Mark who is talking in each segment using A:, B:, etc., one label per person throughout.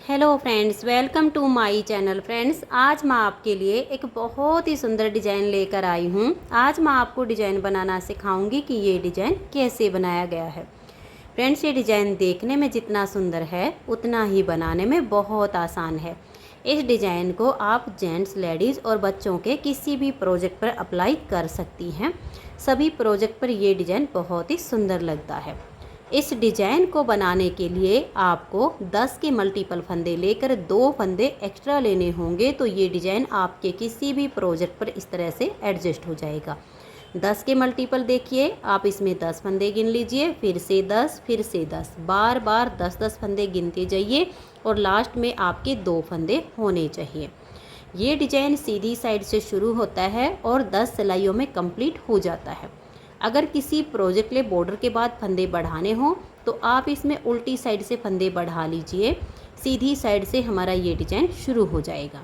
A: Hello friends, welcome to my channel. Friends, आज मैं आपके लिए एक बहुत ही सुंदर डिज़ाइन लेकर आई हूँ। आज मैं आपको डिज़ाइन बनाना सिखाऊंगी कि ये डिज़ाइन कैसे बनाया गया है। फ्रेंड्स, ये डिज़ाइन देखने में जितना सुंदर है उतना ही बनाने में बहुत आसान है। इस डिज़ाइन को आप जेंट्स, लेडीज़ और बच्चों के किसी भी प्रोजेक्ट पर अप्लाई कर सकती हैं। सभी प्रोजेक्ट पर ये डिज़ाइन बहुत ही सुंदर लगता है। इस डिज़ाइन को बनाने के लिए आपको 10 के मल्टीपल फंदे लेकर 2 फंदे एक्स्ट्रा लेने होंगे, तो ये डिज़ाइन आपके किसी भी प्रोजेक्ट पर इस तरह से एडजस्ट हो जाएगा। 10 के मल्टीपल देखिए, आप इसमें 10 फंदे गिन लीजिए, फिर से 10, फिर से 10, बार बार 10-10 फंदे गिनते जाइए और लास्ट में आपके 2 फंदे होने चाहिए। ये डिज़ाइन सीधी साइड से शुरू होता है और 10 सिलाइयों में कंप्लीट हो जाता है। अगर किसी प्रोजेक्ट के बॉर्डर के बाद फंदे बढ़ाने हों तो आप इसमें उल्टी साइड से फंदे बढ़ा लीजिए, सीधी साइड से हमारा ये डिज़ाइन शुरू हो जाएगा।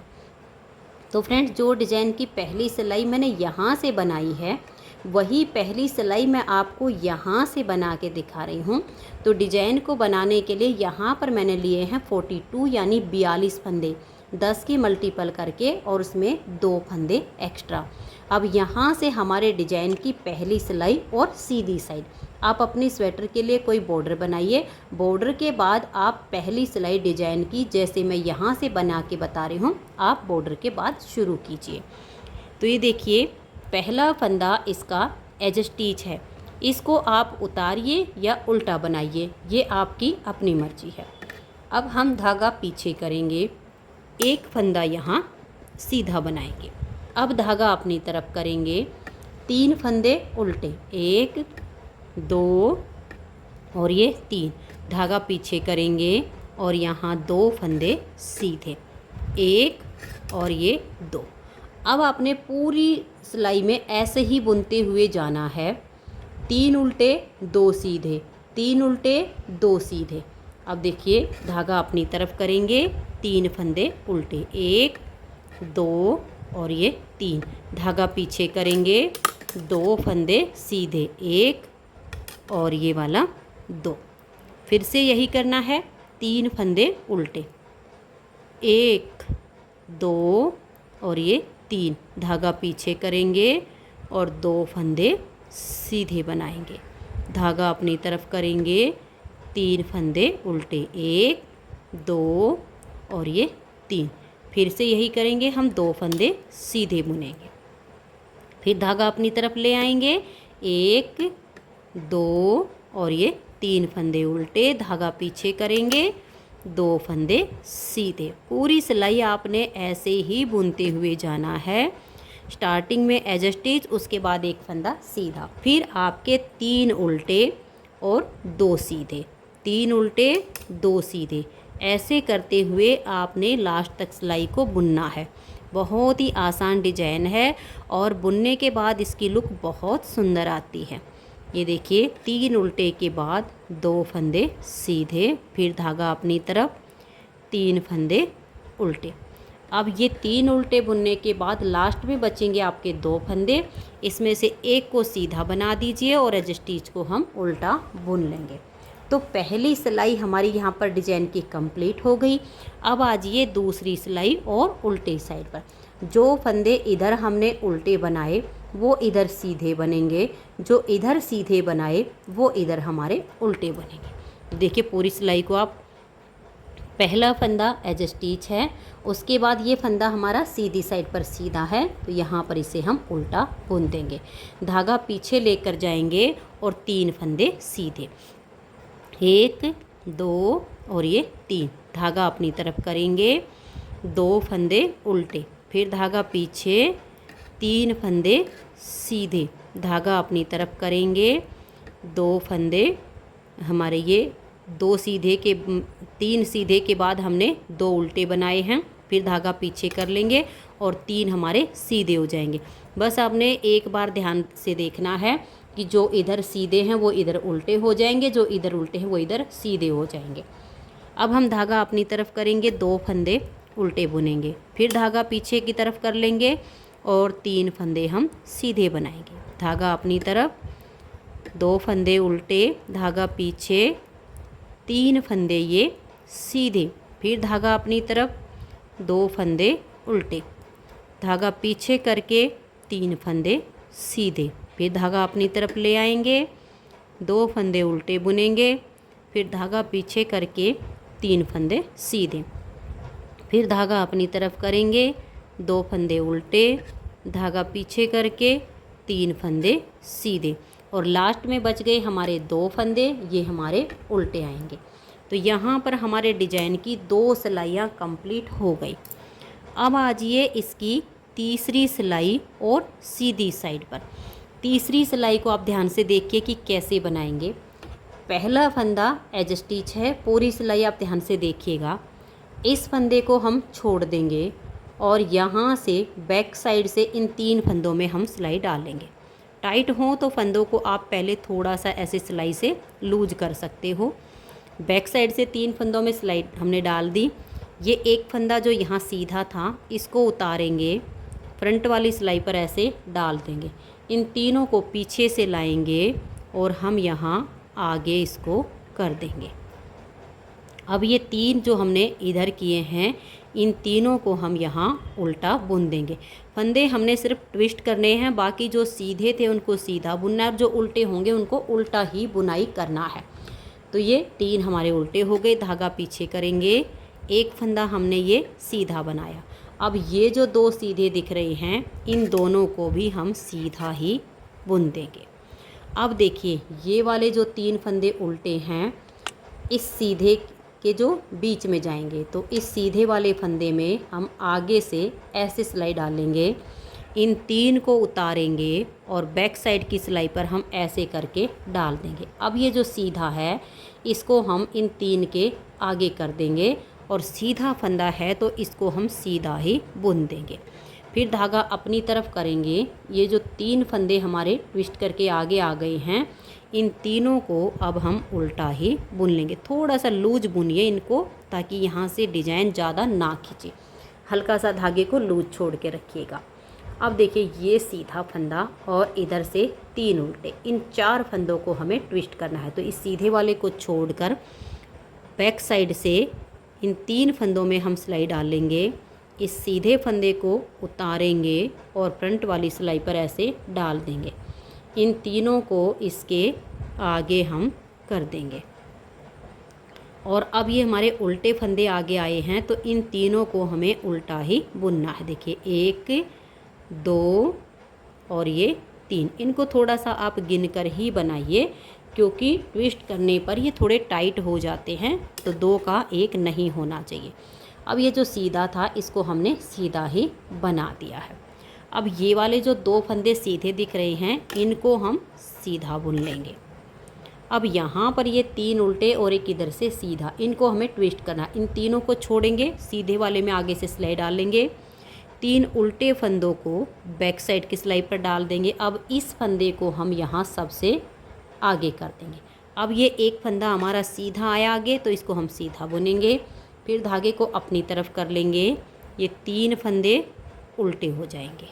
A: तो फ्रेंड्स, जो डिज़ाइन की पहली सिलाई मैंने यहाँ से बनाई है वही पहली सिलाई मैं आपको यहाँ से बना के दिखा रही हूँ। तो डिज़ाइन को बनाने के लिए यहाँ पर मैंने लिए हैं 42 यानी 42 फंदे, 10 की मल्टीपल करके और उसमें 2 फंदे एक्स्ट्रा। अब यहाँ से हमारे डिज़ाइन की पहली सिलाई और सीधी साइड, आप अपनी स्वेटर के लिए कोई बॉर्डर बनाइए। बॉर्डर के बाद आप पहली सिलाई डिज़ाइन की, जैसे मैं यहाँ से बना के बता रही हूँ, आप बॉर्डर के बाद शुरू कीजिए। तो ये देखिए, पहला फंदा इसका एज स्टिच है। इसको आप उतारिए या उल्टा बनाइए, ये आपकी अपनी मर्जी है। अब हम धागा पीछे करेंगे, एक फंदा यहाँ सीधा बनाएंगे। अब धागा अपनी तरफ करेंगे, 3 फंदे उल्टे, 1 2 और ये 3, धागा पीछे करेंगे और यहाँ 2 फंदे सीधे, 1 और ये 2। अब आपने पूरी सिलाई में ऐसे ही बुनते हुए जाना है, 3 उल्टे 2 सीधे, 3 उल्टे 2 सीधे। अब देखिए, धागा अपनी तरफ करेंगे, 3 फंदे उल्टे, 1 2 और ये 3, धागा पीछे करेंगे, 2 फंदे सीधे, 1 और ये वाला 2। फिर से यही करना है, 3 फंदे उल्टे, 1 2 और ये 3, धागा पीछे करेंगे और 2 फंदे सीधे बनाएंगे, धागा अपनी तरफ करेंगे, 3 फंदे उल्टे, 1 2 और ये 3। फिर से यही करेंगे, हम 2 फंदे सीधे बुनेंगे, फिर धागा अपनी तरफ ले आएंगे, 1 2 और ये 3 फंदे उल्टे, धागा पीछे करेंगे, 2 फंदे सीधे। पूरी सिलाई आपने ऐसे ही बुनते हुए जाना है। स्टार्टिंग में एज स्टिच, उसके बाद एक फंदा सीधा, फिर आपके 3 उल्टे और 2 सीधे, 3 उल्टे 2 सीधे। ऐसे करते हुए आपने लास्ट तक सिलाई को बुनना है। बहुत ही आसान डिज़ाइन है और बुनने के बाद इसकी लुक बहुत सुंदर आती है। ये देखिए, 3 उल्टे के बाद 2 फंदे सीधे, फिर धागा अपनी तरफ, 3 फंदे उल्टे। अब ये 3 उल्टे बुनने के बाद लास्ट में बचेंगे आपके 2 फंदे, इसमें से एक को सीधा बना दीजिए और एज स्टिच को हम उल्टा बुन लेंगे। तो पहली सिलाई हमारी यहाँ पर डिज़ाइन की कंप्लीट हो गई। अब आ जाइए दूसरी सिलाई और उल्टे साइड पर। जो फंदे इधर हमने उल्टे बनाए वो इधर सीधे बनेंगे, जो इधर सीधे बनाए वो इधर हमारे उल्टे बनेंगे। देखिए, पूरी सिलाई को आप, पहला फंदा एज स्टिच है, उसके बाद ये फंदा हमारा सीधी साइड पर सीधा है, तो यहाँ पर इसे हम उल्टा बुन देंगे, धागा पीछे लेकर जाएंगे और 3 फंदे सीधे, 1 2 और ये 3, धागा अपनी तरफ करेंगे, 2 फंदे उल्टे, फिर धागा पीछे, 3 फंदे सीधे, धागा अपनी तरफ करेंगे, 2 फंदे हमारे ये 2 सीधे के, 3 सीधे के बाद हमने 2 उल्टे बनाए हैं, फिर धागा पीछे कर लेंगे और 3 हमारे सीधे हो जाएंगे। बस आपने एक बार ध्यान से देखना है कि जो इधर सीधे हैं वो इधर उल्टे हो जाएंगे, जो इधर उल्टे हैं वो इधर सीधे हो जाएंगे। अब हम धागा अपनी तरफ करेंगे, 2 फंदे उल्टे बुनेंगे, फिर धागा पीछे की तरफ कर लेंगे और 3 फंदे हम सीधे बनाएंगे, धागा अपनी तरफ, 2 फंदे उल्टे, धागा पीछे, 3 फंदे ये सीधे, फिर धागा अपनी तरफ, 2 फंदे उल्टे, धागा पीछे करके 3 फंदे सीधे, फिर धागा अपनी तरफ ले आएंगे, 2 फंदे उल्टे बुनेंगे, फिर धागा पीछे करके 3 फंदे सीधे, फिर धागा अपनी तरफ करेंगे, 2 फंदे उल्टे, धागा पीछे करके 3 फंदे सीधे, और लास्ट में बच गए हमारे 2 फंदे, ये हमारे उल्टे आएंगे। तो यहाँ पर हमारे डिजाइन की 2 सिलाइयाँ कंप्लीट हो गई। अब आ जाइए इसकी तीसरी सिलाई और सीधी साइड पर। तीसरी सिलाई को आप ध्यान से देखिए कि कैसे बनाएंगे। पहला फंदा एज स्टिच है, पूरी सिलाई आप ध्यान से देखिएगा। इस फंदे को हम छोड़ देंगे और यहाँ से बैक साइड से इन 3 फंदों में हम सिलाई डालेंगे। टाइट हो तो फंदों को आप पहले थोड़ा सा ऐसे सिलाई से लूज कर सकते हो। बैक साइड से 3 फंदों में सिलाई हमने डाल दी। ये एक फंदा जो यहाँ सीधा था इसको उतारेंगे, फ्रंट वाली सिलाई पर ऐसे डाल देंगे, इन तीनों को पीछे से लाएंगे और हम यहाँ आगे इसको कर देंगे। अब ये 3 जो हमने इधर किए हैं, इन तीनों को हम यहाँ उल्टा बुन देंगे। फंदे हमने सिर्फ ट्विस्ट करने हैं, बाकी जो सीधे थे उनको सीधा बुनना है और जो उल्टे होंगे उनको उल्टा ही बुनाई करना है। तो ये 3 हमारे उल्टे हो गए, धागा पीछे करेंगे, एक फंदा हमने ये सीधा बनाया। अब ये जो 2 सीधे दिख रहे हैं, इन दोनों को भी हम सीधा ही बुन देंगे। अब देखिए ये वाले जो 3 फंदे उल्टे हैं, इस सीधे के जो बीच में जाएंगे, तो इस सीधे वाले फंदे में हम आगे से ऐसे सिलाई डालेंगे, इन 3 को उतारेंगे और बैक साइड की सिलाई पर हम ऐसे करके डाल देंगे। अब ये जो सीधा है इसको हम इन 3 के आगे कर देंगे और सीधा फंदा है तो इसको हम सीधा ही बुन देंगे। फिर धागा अपनी तरफ करेंगे, ये जो 3 फंदे हमारे ट्विस्ट करके आगे आ गए हैं, इन तीनों को अब हम उल्टा ही बुन लेंगे। थोड़ा सा लूज बुनिए इनको ताकि यहाँ से डिजाइन ज़्यादा ना खींचे, हल्का सा धागे को लूज छोड़ के रखिएगा। अब देखिए ये सीधा फंदा और इधर से 3 उल्टे, इन 4 फंदों को हमें ट्विस्ट करना है। तो इस सीधे वाले को छोड़कर बैक साइड से इन 3 फंदों में हम सिलाई डालेंगे, इस सीधे फंदे को उतारेंगे और फ्रंट वाली सिलाई पर ऐसे डाल देंगे, इन तीनों को इसके आगे हम कर देंगे। और अब ये हमारे उल्टे फंदे आगे आए हैं तो इन तीनों को हमें उल्टा ही बुनना है। देखिए 1 2 और ये 3, इनको थोड़ा सा आप गिन कर ही बनाइए क्योंकि ट्विस्ट करने पर ये थोड़े टाइट हो जाते हैं, तो 2 का 1 नहीं होना चाहिए। अब ये जो सीधा था इसको हमने सीधा ही बना दिया है। अब ये वाले जो 2 फंदे सीधे दिख रहे हैं इनको हम सीधा बुन लेंगे। अब यहाँ पर ये 3 उल्टे और एक इधर से सीधा, इनको हमें ट्विस्ट करना। इन तीनों को छोड़ेंगे, सीधे वाले में आगे से सिलाई डालेंगे, 3 उल्टे फंदों को बैक साइड की सिलाई पर डाल देंगे। अब इस फंदे को हम यहाँ सबसे आगे कर देंगे। अब ये एक फंदा हमारा सीधा आया आगे तो इसको हम सीधा बुनेंगे, फिर धागे को अपनी तरफ कर लेंगे, ये 3 फंदे उल्टे हो जाएंगे,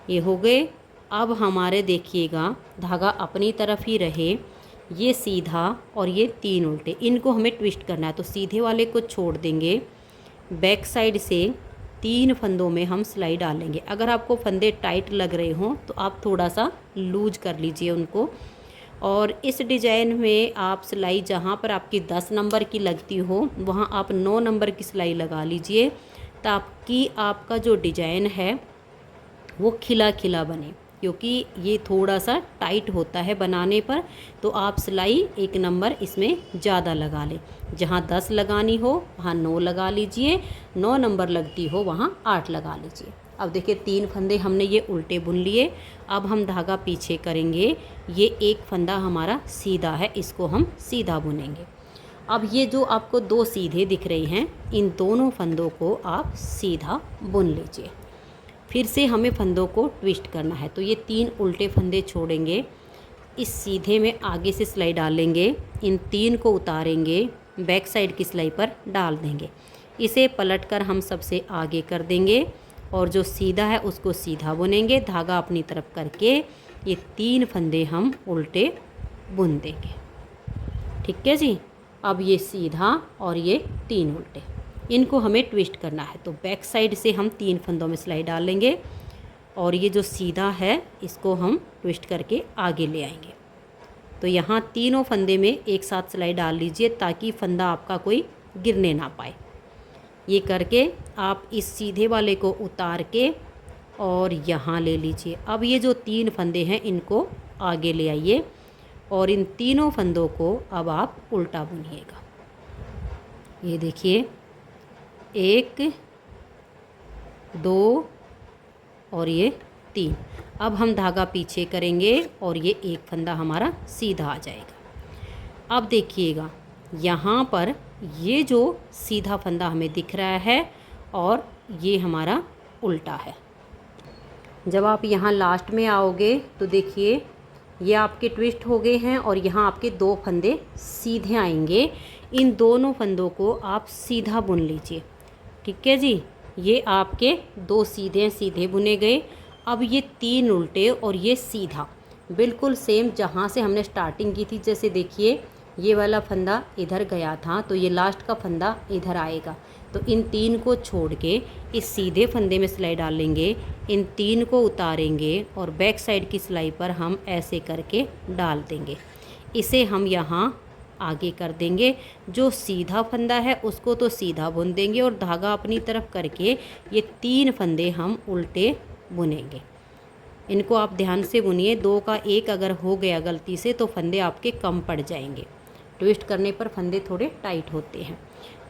A: ये हो गए। अब हमारे देखिएगा धागा अपनी तरफ ही रहे, ये सीधा और ये 3 उल्टे, इनको हमें ट्विस्ट करना है। तो सीधे वाले को छोड़ देंगे, बैक साइड से 3 फंदों में हम सिलाई डालेंगे। अगर आपको फंदे टाइट लग रहे हों तो आप थोड़ा सा लूज कर लीजिए उनको। और इस डिज़ाइन में आप सिलाई जहाँ पर आपकी 10 नंबर की लगती हो वहाँ आप 9 नंबर की सिलाई लगा लीजिए ताकि आपका जो डिज़ाइन है वो खिला खिला बने, क्योंकि ये थोड़ा सा टाइट होता है बनाने पर। तो आप सिलाई 1 नंबर इसमें ज़्यादा लगा लें, जहाँ 10 लगानी हो वहाँ 9 लगा लीजिए, 9 नंबर लगती हो वहाँ 8 लगा लीजिए। अब देखिए 3 फंदे हमने ये उल्टे बुन लिए। अब हम धागा पीछे करेंगे, ये एक फंदा हमारा सीधा है, इसको हम सीधा बुनेंगे। अब ये जो आपको 2 सीधे दिख रहे हैं इन दोनों फंदों को आप सीधा बुन लीजिए। फिर से हमें फंदों को ट्विस्ट करना है, तो ये 3 उल्टे फंदे छोड़ेंगे, इस सीधे में आगे से सिलाई डालेंगे, इन 3 को उतारेंगे, बैक साइड की सिलाई पर डाल देंगे, इसे पलटकर हम सबसे आगे कर देंगे और जो सीधा है उसको सीधा बुनेंगे। धागा अपनी तरफ करके ये 3 फंदे हम उल्टे बुन देंगे। ठीक है जी। अब ये सीधा और ये 3 उल्टे, इनको हमें ट्विस्ट करना है। तो बैक साइड से हम 3 फंदों में सिलाई डाल लेंगे और ये जो सीधा है इसको हम ट्विस्ट करके आगे ले आएंगे। तो यहाँ तीनों फंदे में एक साथ सिलाई डाल लीजिए ताकि फंदा आपका कोई गिरने ना पाए। ये करके आप इस सीधे वाले को उतार के और यहाँ ले लीजिए। अब ये जो 3 फंदे हैं इनको आगे ले आइए और इन तीनों फंदों को अब आप उल्टा बुनिएगा। ये देखिए 1 2 और ये 3। अब हम धागा पीछे करेंगे और ये एक फंदा हमारा सीधा आ जाएगा। अब देखिएगा यहाँ पर ये जो सीधा फंदा हमें दिख रहा है और ये हमारा उल्टा है। जब आप यहाँ लास्ट में आओगे तो देखिए ये आपके ट्विस्ट हो गए हैं और यहाँ आपके 2 फंदे सीधे आएंगे। इन दोनों फंदों को आप सीधा बुन लीजिए। ठीक है जी, ये आपके 2 सीधे सीधे बुने गए। अब ये 3 उल्टे और ये सीधा बिल्कुल सेम जहाँ से हमने स्टार्टिंग की थी। जैसे देखिए ये वाला फंदा इधर गया था तो ये लास्ट का फंदा इधर आएगा। तो इन 3 को छोड़ के इस सीधे फंदे में सिलाई डालेंगे, इन 3 को उतारेंगे और बैक साइड की सिलाई पर हम ऐसे करके डाल देंगे। इसे हम यहाँ आगे कर देंगे। जो सीधा फंदा है उसको तो सीधा बुन देंगे और धागा अपनी तरफ करके ये 3 फंदे हम उल्टे बुनेंगे। इनको आप ध्यान से बुनिए। 2 का 1 अगर हो गया गलती से तो फंदे आपके कम पड़ जाएंगे। ट्विस्ट करने पर फंदे थोड़े टाइट होते हैं।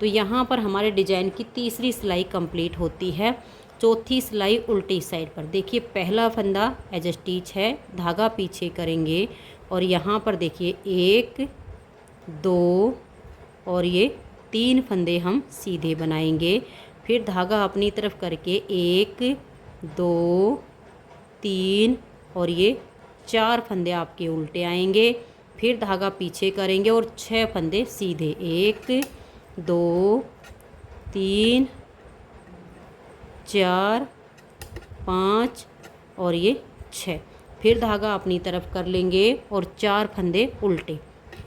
A: तो यहाँ पर हमारे डिजाइन की तीसरी सिलाई कंप्लीट होती है। चौथी सिलाई उल्टी साइड पर देखिए पहला फंदा एज स्टिच है, धागा पीछे करेंगे और यहाँ पर देखिए 1 2 और ये 3 फंदे हम सीधे बनाएंगे। फिर धागा अपनी तरफ करके 1 2 3 और ये 4 फंदे आपके उल्टे आएंगे। फिर धागा पीछे करेंगे और 6 फंदे सीधे 1 2 3 4 5 और ये 6। फिर धागा अपनी तरफ कर लेंगे और 4 फंदे उल्टे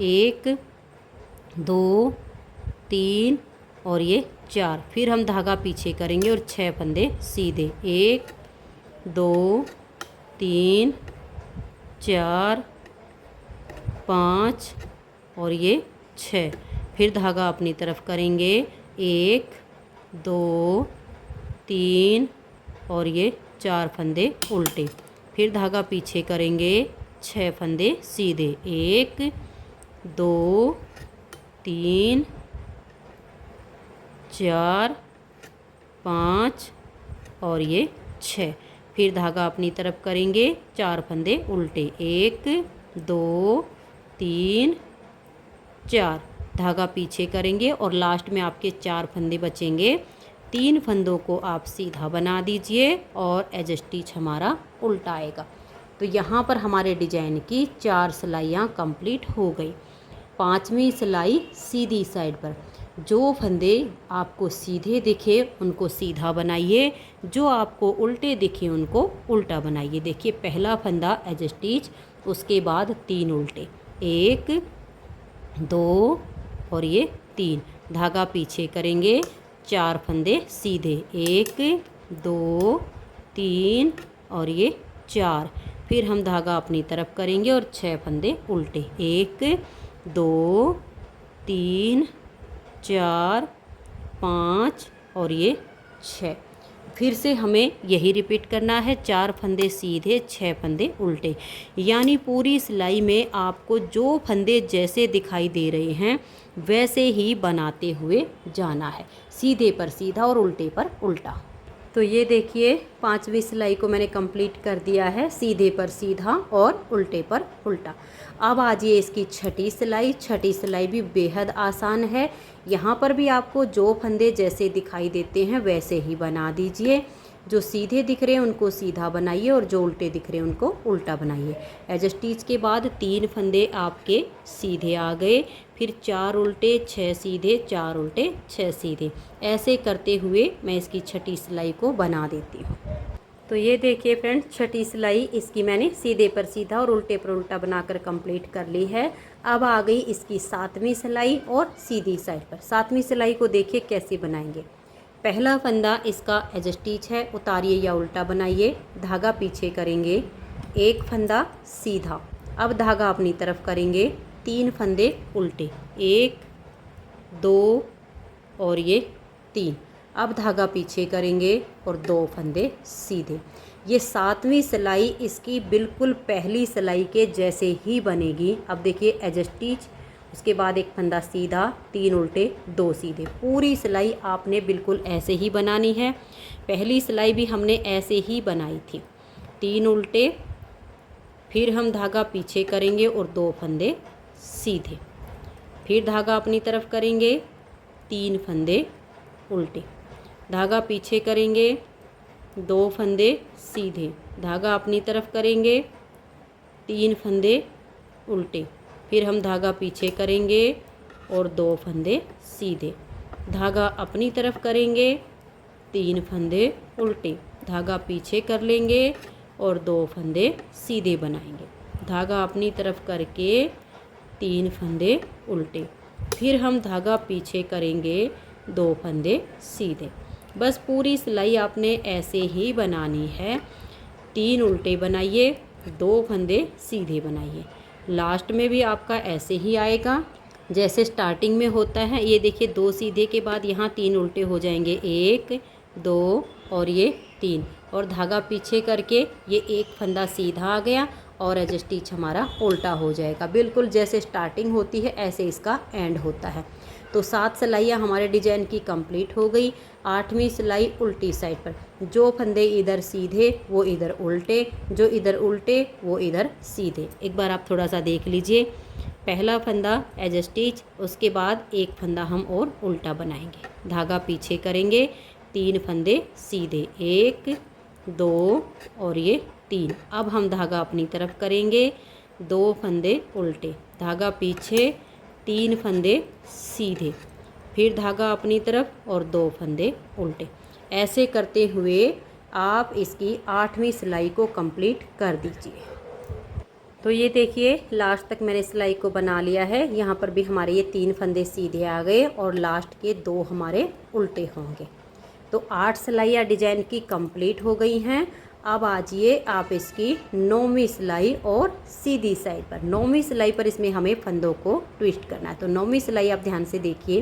A: 1 2 3 और ये 4। फिर हम धागा पीछे करेंगे और 6 फंदे सीधे 1 2 3 4 5 और ये 6। फिर धागा अपनी तरफ करेंगे 1 2 3 और ये 4 फंदे उल्टे। फिर धागा पीछे करेंगे 6 फंदे सीधे 1 2 3 4 5 और ये 6। फिर धागा अपनी तरफ करेंगे 4 फंदे उल्टे 1 2 3 4। धागा पीछे करेंगे और लास्ट में आपके 4 फंदे बचेंगे। 3 फंदों को आप सीधा बना दीजिए और एज स्टिच हमारा उल्टा आएगा। तो यहाँ पर हमारे डिजाइन की 4 सिलाइयाँ कंप्लीट हो गई। 5वीं सिलाई सीधी साइड पर। जो फंदे आपको सीधे दिखे उनको सीधा बनाइए, जो आपको उल्टे दिखे उनको उल्टा बनाइए। देखिए पहला फंदा एज स्टिच, उसके बाद 3 उल्टे 1 2 और ये 3। धागा पीछे करेंगे 4 फंदे सीधे 1 2 3 और ये 4। फिर हम धागा अपनी तरफ करेंगे और 6 फंदे उल्टे 1 2 3 4 5 और ये 6। फिर से हमें यही रिपीट करना है। 4 फंदे सीधे 6 फंदे उल्टे, यानी पूरी सिलाई में आपको जो फंदे जैसे दिखाई दे रहे हैं वैसे ही बनाते हुए जाना है। सीधे पर सीधा और उल्टे पर उल्टा। तो ये देखिए 5वीं सिलाई को मैंने कंप्लीट कर दिया है, सीधे पर सीधा और उल्टे पर उल्टा। अब आजिए इसकी 6ठी सिलाई। 6ठी सिलाई भी बेहद आसान है। यहाँ पर भी आपको जो फंदे जैसे दिखाई देते हैं वैसे ही बना दीजिए। जो सीधे दिख रहे हैं उनको सीधा बनाइए और जो उल्टे दिख रहे हैं उनको उल्टा बनाइए। एज स्टिच के बाद 3 फंदे आपके सीधे आ गए, फिर 4 उल्टे 6 सीधे 4 उल्टे 6 सीधे। ऐसे करते हुए मैं इसकी 6ठी सिलाई को बना देती हूँ। तो ये देखिए फ्रेंड्स, छठी सिलाई इसकी मैंने सीधे पर सीधा और उल्टे पर उल्टा बनाकर कंप्लीट कर ली है। अब आ गई इसकी 7वीं सिलाई और सीधी साइड पर। 7वीं सिलाई को देखिए कैसे बनाएंगे। पहला फंदा इसका एज स्टिच है, उतारिए या उल्टा बनाइए, धागा पीछे करेंगे, एक फंदा सीधा। अब धागा अपनी तरफ करेंगे, 3 फंदे उल्टे, 1 2 और ये 3। अब धागा पीछे करेंगे और 2 फंदे सीधे। ये 7वीं सिलाई इसकी बिल्कुल पहली सिलाई के जैसे ही बनेगी। अब देखिए एज स्टिच, उसके बाद एक फंदा सीधा, 3 उल्टे 2 सीधे। पूरी सिलाई आपने बिल्कुल ऐसे ही बनानी है। पहली सिलाई भी हमने ऐसे ही बनाई थी, 3 उल्टे, फिर हम धागा पीछे करेंगे और 2 फंदे सीधे, फिर धागा अपनी तरफ करेंगे, 3 फंदे उल्टे, धागा पीछे करेंगे, 2 फंदे सीधे, धागा अपनी तरफ करेंगे, 3 फंदे उल्टे, फिर हम धागा पीछे करेंगे और 2 फंदे सीधे, धागा अपनी तरफ करेंगे, 3 फंदे उल्टे, धागा पीछे कर लेंगे और 2 फंदे सीधे बनाएंगे, धागा अपनी तरफ करके 3 फंदे उल्टे, फिर हम धागा पीछे करेंगे, 2 फंदे सीधे। बस पूरी सिलाई आपने ऐसे ही बनानी है। 3 उल्टे बनाइए, 2 फंदे सीधे बनाइए। लास्ट में भी आपका ऐसे ही आएगा जैसे स्टार्टिंग में होता है। ये देखिए 2 सीधे के बाद यहाँ 3 उल्टे हो जाएंगे, 1 2 और ये 3, और धागा पीछे करके ये एक फंदा सीधा आ गया और एज स्टिच हमारा उल्टा हो जाएगा। बिल्कुल जैसे स्टार्टिंग होती है ऐसे इसका एंड होता है। तो 7 सिलाइयाँ हमारे डिजाइन की कंप्लीट हो गई। 8वीं सिलाई उल्टी साइड पर, जो फंदे इधर सीधे वो इधर उल्टे, जो इधर उल्टे वो इधर सीधे। एक बार आप थोड़ा सा देख लीजिए। पहला फंदा एज स्टिच, उसके बाद एक फंदा हम और उल्टा बनाएंगे, धागा पीछे करेंगे, 3 फंदे सीधे, 1 2 और ये 3। अब हम धागा अपनी तरफ करेंगे, 2 फंदे उल्टे, धागा पीछे, 3 फंदे सीधे, फिर धागा अपनी तरफ और 2 फंदे उल्टे। ऐसे करते हुए आप इसकी 8वीं सिलाई को कंप्लीट कर दीजिए। तो ये देखिए लास्ट तक मैंने सिलाई को बना लिया है। यहाँ पर भी हमारे ये 3 फंदे सीधे आ गए और लास्ट के 2 हमारे उल्टे होंगे। तो 8 सिलाइयाँ डिजाइन की कंप्लीट हो गई हैं। अब आजिए आप इसकी 9वीं सिलाई और सीधी साइड पर। 9वीं सिलाई पर इसमें हमें फंदों को ट्विस्ट करना है। तो 9वीं सिलाई आप ध्यान से देखिए।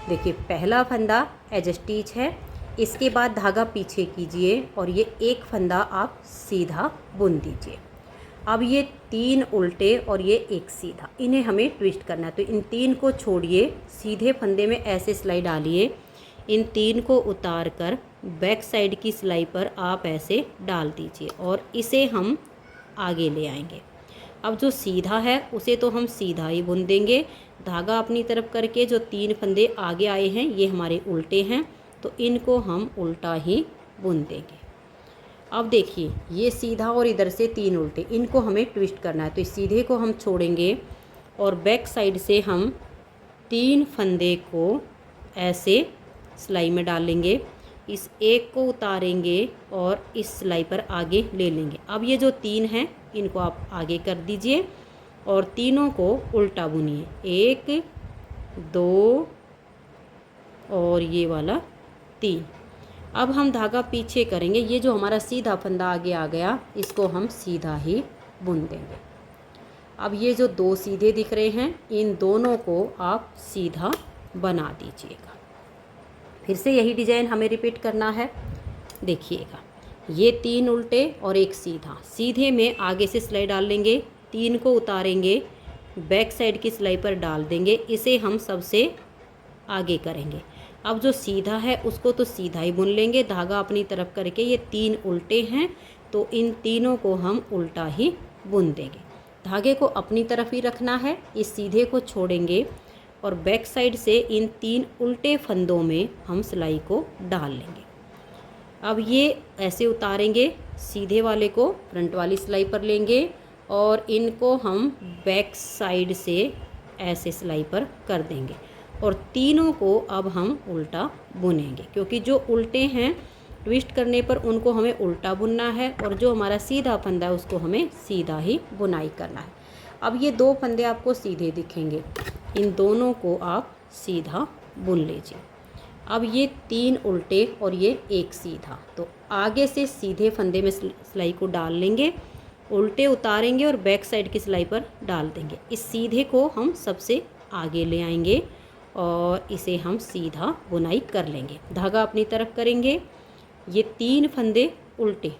A: देखिए पहला फंदा एज स्टिच है, इसके बाद धागा पीछे कीजिए और ये एक फंदा आप सीधा बुन दीजिए। अब ये 3 उल्टे और ये एक सीधा, इन्हें हमें ट्विस्ट करना है। तो इन 3 को छोड़िए, सीधे फंदे में ऐसे सिलाई डालिए, इन 3 को उतार कर बैक साइड की सिलाई पर आप ऐसे डाल दीजिए और इसे हम आगे ले आएंगे। अब जो सीधा है उसे तो हम सीधा ही बुन देंगे, धागा अपनी तरफ करके जो 3 फंदे आगे आए हैं ये हमारे उल्टे हैं, तो इनको हम उल्टा ही बुन देंगे। अब देखिए ये सीधा और इधर से 3 उल्टे, इनको हमें ट्विस्ट करना है। तो इस सीधे को हम छोड़ेंगे और बैक साइड से हम 3 फंदे को ऐसे सिलाई में डालेंगे, इस एक को उतारेंगे और इस सिलाई पर आगे ले लेंगे। अब ये जो 3 हैं इनको आप आगे कर दीजिए और तीनों को उल्टा बुनिए, 1 2 और ये वाला 3। अब हम धागा पीछे करेंगे, ये जो हमारा सीधा फंदा आगे आ गया इसको हम सीधा ही बुन देंगे। अब ये जो 2 सीधे दिख रहे हैं इन दोनों को आप सीधा बना दीजिएगा। फिर से यही डिजाइन हमें रिपीट करना है। देखिएगा ये 3 उल्टे और एक सीधा, सीधे में आगे से सिलाई डाल लेंगे, 3 को उतारेंगे, बैक साइड की सिलाई पर डाल देंगे, इसे हम सबसे आगे करेंगे। अब जो सीधा है उसको तो सीधा ही बुन लेंगे, धागा अपनी तरफ करके, ये 3 उल्टे हैं तो इन तीनों को हम उल्टा ही बुन देंगे। धागे को अपनी तरफ ही रखना है, इस सीधे को छोड़ेंगे और बैक साइड से इन 3 उल्टे फंदों में हम सिलाई को डाल लेंगे। अब ये ऐसे उतारेंगे, सीधे वाले को फ्रंट वाली सिलाई पर लेंगे और इनको हम बैक साइड से ऐसे सिलाई पर कर देंगे और तीनों को अब हम उल्टा बुनेंगे, क्योंकि जो उल्टे हैं ट्विस्ट करने पर उनको हमें उल्टा बुनना है और जो हमारा सीधा फंदा है उसको हमें सीधा ही बुनाई करना है। अब ये 2 फंदे आपको सीधे दिखेंगे, इन दोनों को आप सीधा बुन लीजिए। अब ये 3 उल्टे और ये 1 सीधा, तो आगे से सीधे फंदे में सिलाई को डाल लेंगे, उल्टे उतारेंगे और बैक साइड की सिलाई पर डाल देंगे। इस सीधे को हम सबसे आगे ले आएंगे और इसे हम सीधा बुनाई कर लेंगे। धागा अपनी तरफ करेंगे, ये 3 फंदे उल्टे।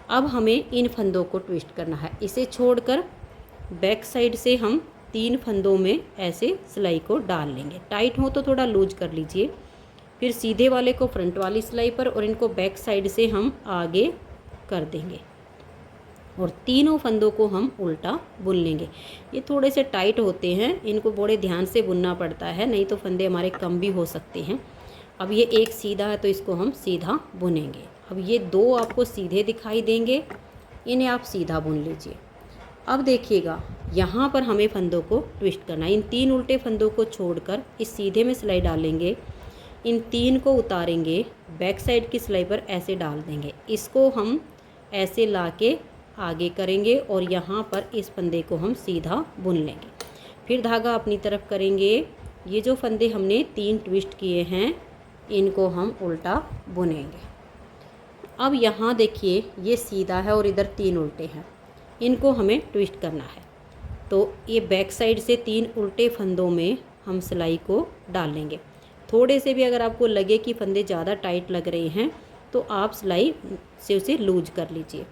A: अब हमें इन फंदों को ट्विस्ट करना है, इसे छोड़कर बैक साइड से हम 3 फंदों में ऐसे सिलाई को डाल लेंगे। टाइट हो तो थोड़ा लूज कर लीजिए। फिर सीधे वाले को फ्रंट वाली सिलाई पर और इनको बैक साइड से हम आगे कर देंगे और तीनों फंदों को हम उल्टा बुन लेंगे। ये थोड़े से टाइट होते हैं, इनको बड़े ध्यान से बुनना पड़ता है, नहीं तो फंदे हमारे कम भी हो सकते हैं। अब ये 1 सीधा है तो इसको हम सीधा बुनेंगे। अब ये 2 आपको सीधे दिखाई देंगे, इन्हें आप सीधा बुन लीजिए। अब देखिएगा यहाँ पर हमें फंदों को ट्विस्ट करना है। इन 3 उल्टे फंदों को छोड़कर इस सीधे में सिलाई डालेंगे, इन 3 को उतारेंगे, बैक साइड की सिलाई पर ऐसे डाल देंगे। इसको हम ऐसे लाके आगे करेंगे और यहाँ पर इस फंदे को हम सीधा बुन लेंगे। फिर धागा अपनी तरफ करेंगे, ये जो फंदे हमने 3 ट्विस्ट किए हैं इनको हम उल्टा बुनेंगे। अब यहाँ देखिए ये सीधा है और इधर 3 उल्टे हैं, इनको हमें ट्विस्ट करना है। तो ये बैक साइड से 3 उल्टे फंदों में हम सिलाई को डाल लेंगे। थोड़े से भी अगर आपको लगे कि फंदे ज़्यादा टाइट लग रहे हैं तो आप सिलाई से उसे लूज कर लीजिए।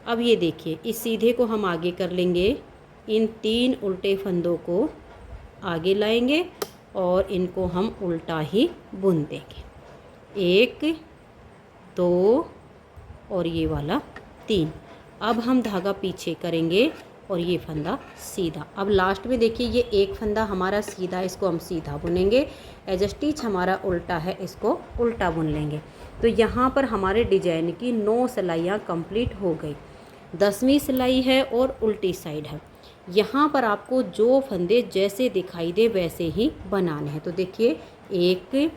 A: अब ये देखिए इस सीधे को हम आगे कर लेंगे, इन 3 उल्टे फंदों को आगे लाएंगे और इनको हम उल्टा ही बुन देंगे। 1 2 और ये वाला 3। अब हम धागा पीछे करेंगे और ये फंदा सीधा। अब लास्ट में देखिए ये 1 फंदा हमारा सीधा, इसको हम सीधा बुनेंगे। एज स्टिच हमारा उल्टा है, इसको उल्टा बुन लेंगे। तो यहाँ पर हमारे डिजाइन की 9 सिलाइयाँ कंप्लीट हो गई। 10वीं सिलाई है और उल्टी साइड है। यहाँ पर आपको जो फंदे जैसे दिखाई दे वैसे ही बनाने हैं। तो देखिए 1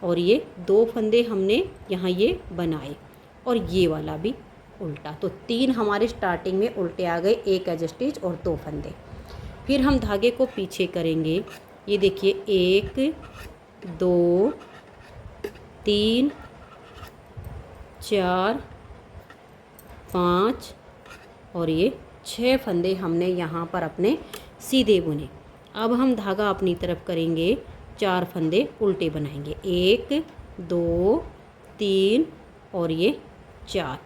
A: और ये 2 फंदे हमने यहाँ ये बनाए और ये वाला भी उल्टा, तो 3 हमारे स्टार्टिंग में उल्टे आ गए, 1 एज स्टिच और 2 फंदे। फिर हम धागे को पीछे करेंगे, ये देखिए 1 2 3 4 5 और ये 6 फंदे हमने यहाँ पर अपने सीधे बुने। अब हम धागा अपनी तरफ करेंगे, 4 फंदे उल्टे बनाएंगे, 1 2 3 और ये 4।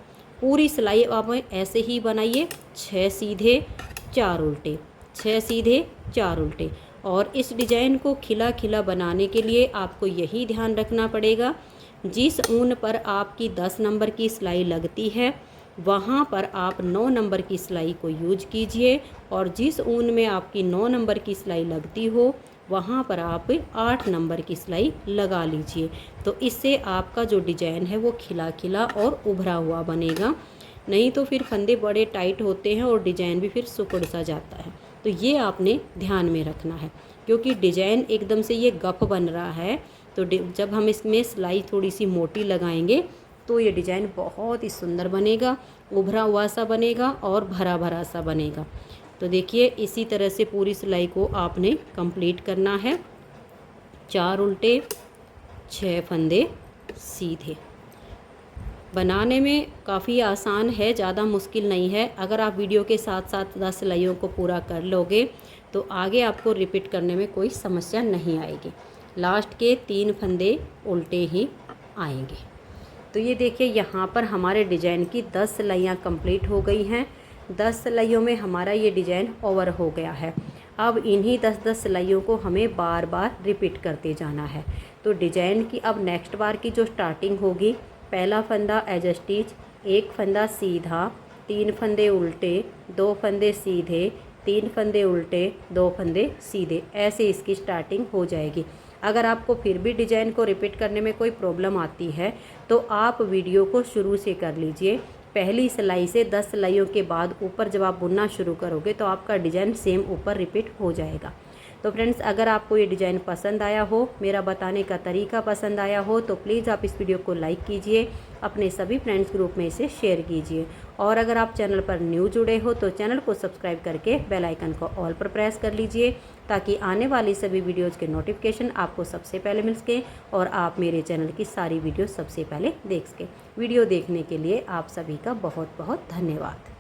A: पूरी सिलाई आप ऐसे ही बनाइए, 6 सीधे 4 उल्टे, 6 सीधे 4 उल्टे। और इस डिजाइन को खिला खिला बनाने के लिए आपको यही ध्यान रखना पड़ेगा, जिस ऊन पर आपकी 10 नंबर की सिलाई लगती है वहाँ पर आप 9 नंबर की सिलाई को यूज कीजिए और जिस ऊन में आपकी 9 नंबर की सिलाई लगती हो वहाँ पर आप 8 नंबर की सिलाई लगा लीजिए। तो इससे आपका जो डिजाइन है वो खिला खिला और उभरा हुआ बनेगा, नहीं तो फिर फंदे बड़े टाइट होते हैं और डिजाइन भी फिर सुकुड़ सा जाता है। तो ये आपने ध्यान में रखना है, क्योंकि डिजाइन एकदम से ये गप बन रहा है, तो जब हम इसमें सिलाई थोड़ी सी मोटी लगाएंगे तो ये डिजाइन बहुत ही सुंदर बनेगा, उभरा हुआ सा बनेगा और भरा भरा सा बनेगा। तो देखिए इसी तरह से पूरी सिलाई को आपने कंप्लीट करना है। 4 उल्टे 6 फंदे सीधे। बनाने में काफ़ी आसान है, ज़्यादा मुश्किल नहीं है। अगर आप वीडियो के साथ साथ 10 सिलाइयों को पूरा कर लोगे तो आगे आपको रिपीट करने में कोई समस्या नहीं आएगी। लास्ट के 3 फंदे उल्टे ही आएंगे। तो ये देखिए यहाँ पर हमारे डिजाइन की 10 सिलाइयाँ कंप्लीट हो गई हैं। 10 सिलाइयों में हमारा ये डिजाइन ओवर हो गया है। अब इन्हीं 10-10 सिलाइयों को हमें बार बार रिपीट करते जाना है। तो डिजाइन की अब नेक्स्ट बार की जो स्टार्टिंग होगी, पहला फंदा एज स्टिच, 1 फंदा सीधा, 3 फंदे उल्टे, 2 फंदे सीधे, 3 फंदे उल्टे, 2 फंदे सीधे, ऐसे इसकी स्टार्टिंग हो जाएगी। अगर आपको फिर भी डिजाइन को रिपीट करने में कोई प्रॉब्लम आती है तो आप वीडियो को शुरू से कर लीजिए। पहली सिलाई से 10 सिलाइयों के बाद ऊपर जब आप बुनना शुरू करोगे तो आपका डिजाइन सेम ऊपर रिपीट हो जाएगा। तो फ्रेंड्स, अगर आपको ये डिज़ाइन पसंद आया हो, मेरा बताने का तरीका पसंद आया हो, तो प्लीज़ आप इस वीडियो को लाइक कीजिए, अपने सभी फ्रेंड्स ग्रुप में इसे शेयर कीजिए। और अगर आप चैनल पर न्यू जुड़े हो तो चैनल को सब्सक्राइब करके बेल आइकन को ऑल पर प्रेस कर लीजिए, ताकि आने वाली सभी वीडियोज़ के नोटिफिकेशन आपको सबसे पहले मिल सके और आप मेरे चैनल की सारी वीडियो सबसे पहले देख सकें। वीडियो देखने के लिए आप सभी का बहुत बहुत धन्यवाद।